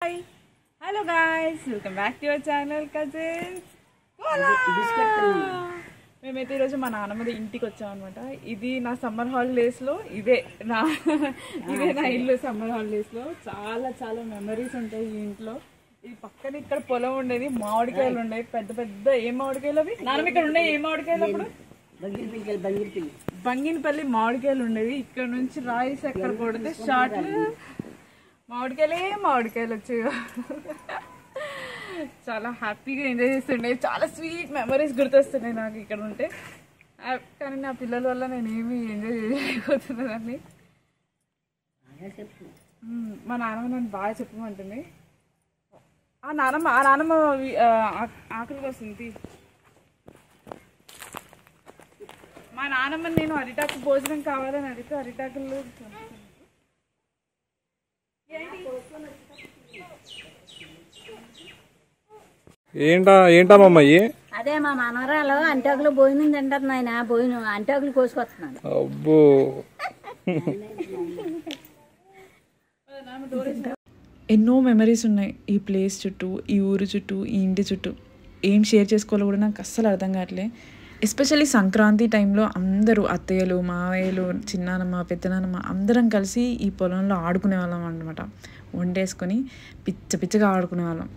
Hi, hello guys, welcome back to your channel cousins. మేమైతే ఈరోజు మా నాన్నమ్మది ఇంటికి వచ్చామన్నమాట. ఇది నా సమ్మర్ హాలిడేస్లో ఇదే నా ఇల్లు. సమ్మర్ హాలిడేస్లో చాలా చాలా మెమరీస్ ఉంటాయి ఈ ఇంట్లో. ఈ పక్కన ఇక్కడ పొలం ఉండేది, మామిడికాయలు ఉండేవి, పెద్ద పెద్ద. ఏ మామిడికాయలు అవి నాన్నమ్మ? ఇక్కడ ఉన్నాయి. ఏ మామిడికాయలు అప్పుడు? బంగినపల్లి మామిడికాయలు ఉండేవి. ఇక్కడ నుంచి రాయిస్ ఎక్కడ కొడితే షార్ట్లు మామిడికాయలు వచ్చేవి. చాలా హ్యాపీగా ఎంజాయ్ చేస్తుండే. చాలా స్వీట్ మెమరీస్ గుర్తొస్తున్నాయి నాకు ఇక్కడ ఉంటే. కానీ నా పిల్లల వల్ల నేను ఏమి ఎంజాయ్ చేయలేకపోతున్నానని. మా నాన్నమ్మ నన్ను బాగా చెప్పమంటుంది. ఆ నాన్నమ్మ ఆకలికి వస్తుంది. మా నాన్నమ్మ నేను అరిటాకు భోజనం కావాలని అడిగితే అరిటాకులు ఏంటమ్మయ్యి? అదే మా మనవరాలు అంటాకులు భోజనం తింటారు నాయన. భోజనం అంటాకులు కోసుకొస్తున్నాను. అబ్బో, ఎన్నో మెమరీస్ ఉన్నాయి ఈ ప్లేస్ చుట్టూ, ఈ ఊరు చుట్టూ, ఈ ఇంటి చుట్టూ. ఏం షేర్ చేసుకోవాలో కూడా నాకు అస్సలు అర్థం కావట్లే. ఎస్పెషల్లీ సంక్రాంతి టైంలో అందరూ అత్తయ్యలు, మావయ్యలు, చిన్నానమ్మ, పెద్దనానమ్మ అందరం కలిసి ఈ పొలంలో ఆడుకునే వాళ్ళం అనమాట. వండేసుకొని పిచ్చగా ఆడుకునే వాళ్ళం.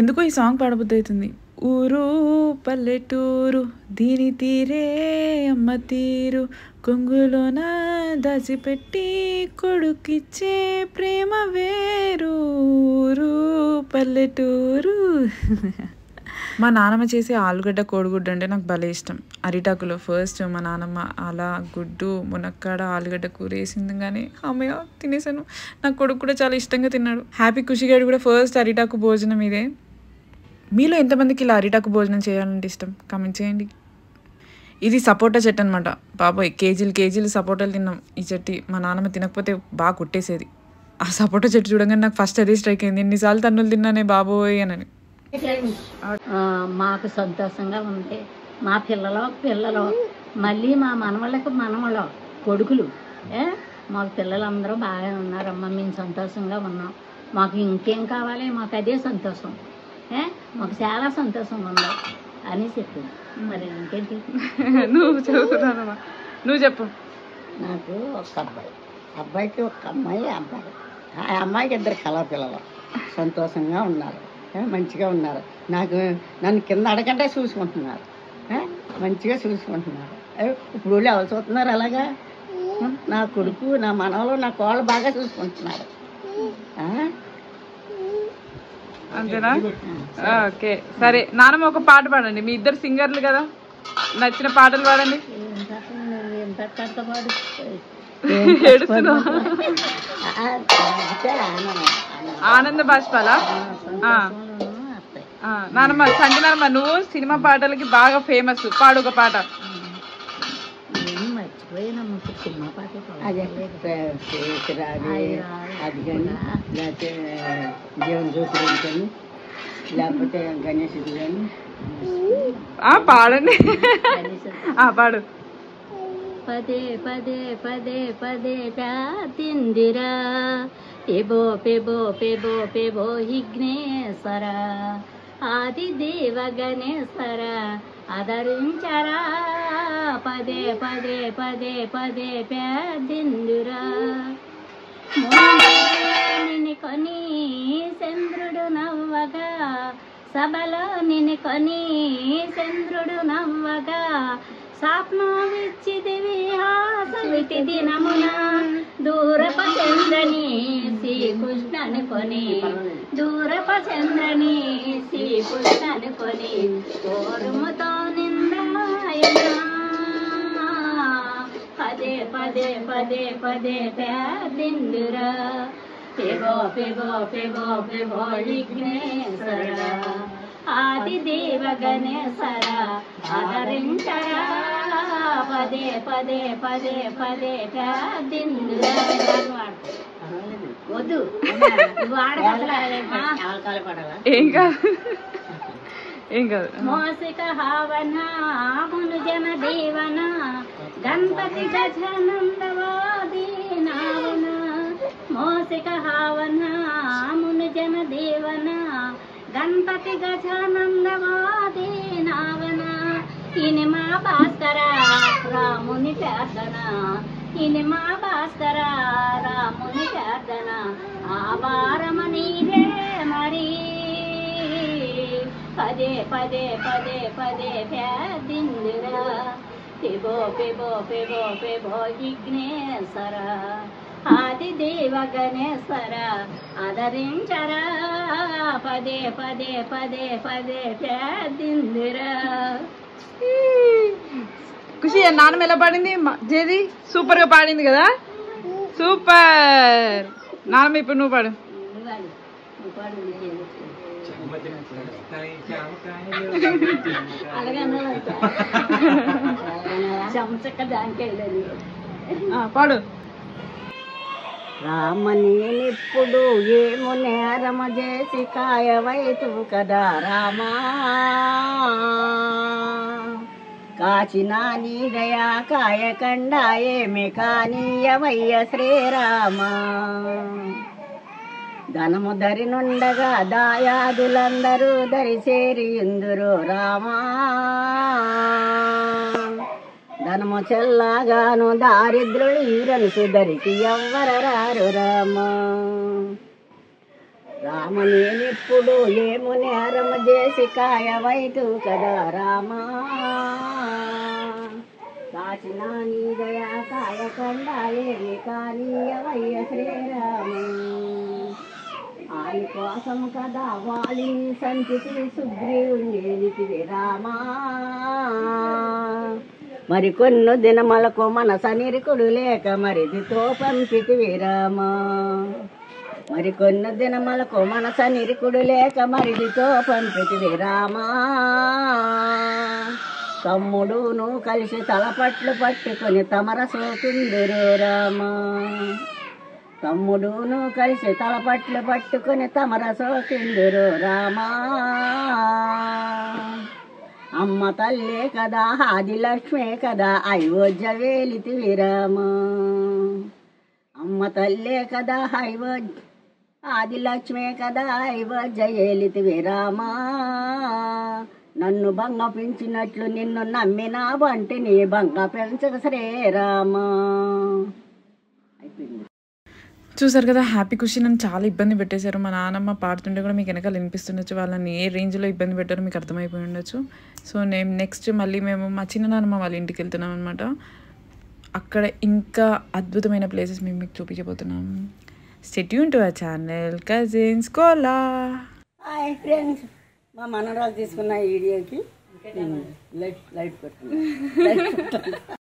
ఎందుకో ఈ సాంగ్ పాడబుద్ధి అవుతుంది. ఊరు పల్లెటూరు దీని తీరే అమ్మ తీరు, కొంగులోన దాచిపెట్టి కొడుకిచ్చే ప్రేమ వేరు, ఊరు పల్లెటూరు. మా నాన్నమ్మ చేసే ఆలుగడ్డ కోడిగుడ్డు అంటే నాకు భలే ఇష్టం. అరిటాకులో ఫస్ట్ మా నాన్నమ్మ అలా గుడ్డు, మునక్కాడ, ఆలుగడ్డ కూర వేసింది. కానీ అమ్మయ్య తినేసాను. నా కొడుకు కూడా చాలా ఇష్టంగా తిన్నాడు. హ్యాపీ ఖుషిగాడు కూడా ఫస్ట్ అరిటాకు భోజనం ఇదే. మీలో ఎంతమందికి ఇలా అరిటాకు భోజనం చేయాలంటే ఇష్టం? కామెంట్ చేయండి. ఇది సపోటా చెట్టు అనమాట. బాబోయ్, కేజీలు సపోటాలు తిన్నాం ఈ చెట్టు. మా నాన్నమ్మ తినకపోతే బాగా కొట్టేసేది. ఆ సపోటా చెట్టు చూడగానే నాకు ఫస్ట్ అదే స్ట్రైక్ అయింది. ఎన్నిసార్లు తన్నులు తిన్నానే బాబోయ్ అని. మాకు సంతోషంగా ఉంది. మా పిల్లలు మళ్ళీ మా మనవళ్ళు కొడుకులు మాకు పిల్లలందరూ బాగా ఉన్నారమ్మా. మేము సంతోషంగా ఉన్నాం. మాకు ఇంకేం కావాలి? మాకు అదే సంతోషం. మాకు చాలా సంతోషంగా ఉంది అని చెప్పు. మరి ఇంకేంటి? నువ్వు చెప్పు. నాకు ఒక అబ్బాయికి ఒక అమ్మాయి, ఆ అమ్మాయికి 2 కళా పిల్లలు సంతోషంగా ఉన్నారు, మంచిగా ఉన్నారు. నన్ను కింద అడగంటే చూసుకుంటున్నారు, మంచిగా చూసుకుంటున్నారు. ఇప్పుడు వాళ్ళు ఎవరు చూస్తున్నారు అలాగా? నా కొడుకు, నా మనవలు, నా కోళ్ళు బాగా చూసుకుంటున్నారు. అంతేనా? ఓకే, సరే. నాన్నమ్మ ఒక పాట పాడండి. మీ ఇద్దరు సింగర్లు కదా, నచ్చిన పాటలు పాడండి. ఆనంద బాష్పాలా? నానమ్మ, సంటి నానమ్మ, నువ్వు సినిమా పాటలకి బాగా ఫేమస్. పాడు ఒక పాట. అది కానీ లేకపోతే జీవన జ్యోతి కానీ లేకపోతే గణేశుడు కానీ పాడండి. పాడు. పదే పదే పదే పదే ప్యాతిందిరా పెబో పెబో పెబో పెబో విఘ్నేశ్వర ఆది దేవ గణేశ్వర ఆదరించరా. పదే పదే పదే పదే ప్యాదిందురా. నిన్ను కొని చంద్రుడు నవ్వగా, సభలో నిన్ను కొని చంద్రుడు నవ్వగా, స్వప్నమిచ్చిదివి ఆసవితి దినమున, దూరప చంద్రని శ్రీకృష్ణని కొని, దూరప చంద్రని శ్రీకృష్ణని కొని, కోరుముతో నిందాయన. పదే పదే పదే పదే ప్యాదిందురా. పెబో పెబో పెబో పెబో విఘ్నేశ్వర ఆది దేవ గణేశ్వర ఆదరించరా. పదే పదే పదే పదే ప్యాదిందురా. వద్దు, ఏం కాదు. మోసిక హావన మునుజన దేవన గణపతి గజానందవాది నావన మోసిక హావన ముని జన దేవన గణపతి గజానందవాది నావన ఇనిమా భాస్కర రాముని ప్రార్థన ఇనిమా భాస్కర రాముని ప్రార్థన ఆవారమనీరే మరి పదే పదే పదే పదే ప్యాదిందిరా పిబో పిబో పిబో పిబో విఘ్నేశ్వర ఆదిదేవ గణేశ్వర ఆదరించరా పదే పదే పదే పదే ప్యాదిందిరా. ఖుషి నాన్నమ్మ ఎలా పాడింది జేది? సూపర్ గా పాడింది కదా, సూపర్. నాన్నమ్మ ఇప్పుడు నువ్వు పాడు. చెంచక్క దానికి పాడు. రామనేనిప్పుడు ఏము నేరమ చేసి కాయవైతు కదా రామా కాచిన నీ దయా కాయకండ ఏమి కానీయవయ్య శ్రీరామా ధనము ధరినుండగా దాయాదులందరూ దరిచేరి ఇందురు రామా ధనము చెల్లాగాను దారిద్రులు ఈరనుసు దరికి ఎవ్వరరారు రామా రామనేనిప్పుడు ఏము నేరము చేసి కాయవైతు కదా రామా కాచిన నీ దయా కాయకండ ఏమి కానీయవయ్య శ్రీరామ ఆయన కోసం కదా వాలిని సంచితి సుగ్రీవుని రామా మరికొన్ను దినమలకు మనస నిరుకుడు లేక మరిదితో పంపితివి రామా మరికొన్ను దినమలకు మనస నిరుకుడు లేక మరిదితో పంపితివి రామా తమ్ముడును కలిసి తలపట్లు పట్టుకొని తమర సోకుందురు రామా తమ్ముడును కలిసి తలపట్లు పట్టుకొని తమర సోకుందురు రామా అమ్మ తల్లే కదా ఆదిలక్ష్మే కదా అయోధ్య వేలితివి రామా అమ్మ తల్లే కదా ఆదిలక్ష్మే కదా అయోధ్య ఏలితివి రామా నన్ను బంగ పెంచినట్లు నిన్ను నమ్మినా బంటి నీ బంగ పెంచక శ్రీరామా. అయిపోయింది. చూసారు కదా, హ్యాపీ ఖుషి నన్ను చాలా ఇబ్బంది పెట్టేశారు. మా నాన్నమ్మ పాడుతుంటే కూడా మీకు వెనకాల వినిపిస్తుండొచ్చు. వాళ్ళని ఏ రేంజ్లో ఇబ్బంది పెట్టారో మీకు అర్థమైపోయి ఉండొచ్చు. సో నేను నెక్స్ట్ మళ్ళీ మేము మా చిన్ననాన్నమ్మ వాళ్ళ ఇంటికి వెళ్తున్నాం అనమాట. అక్కడ ఇంకా అద్భుతమైన ప్లేసెస్ మేము మీకు చూపించబోతున్నాం. Stay tune to our channel cousins కోలా. హాయ్ ఫ్రెండ్స్, మా మనరాలు తీసుకున్న వీడియోకి లైట్ పెట్టుకున్నాం.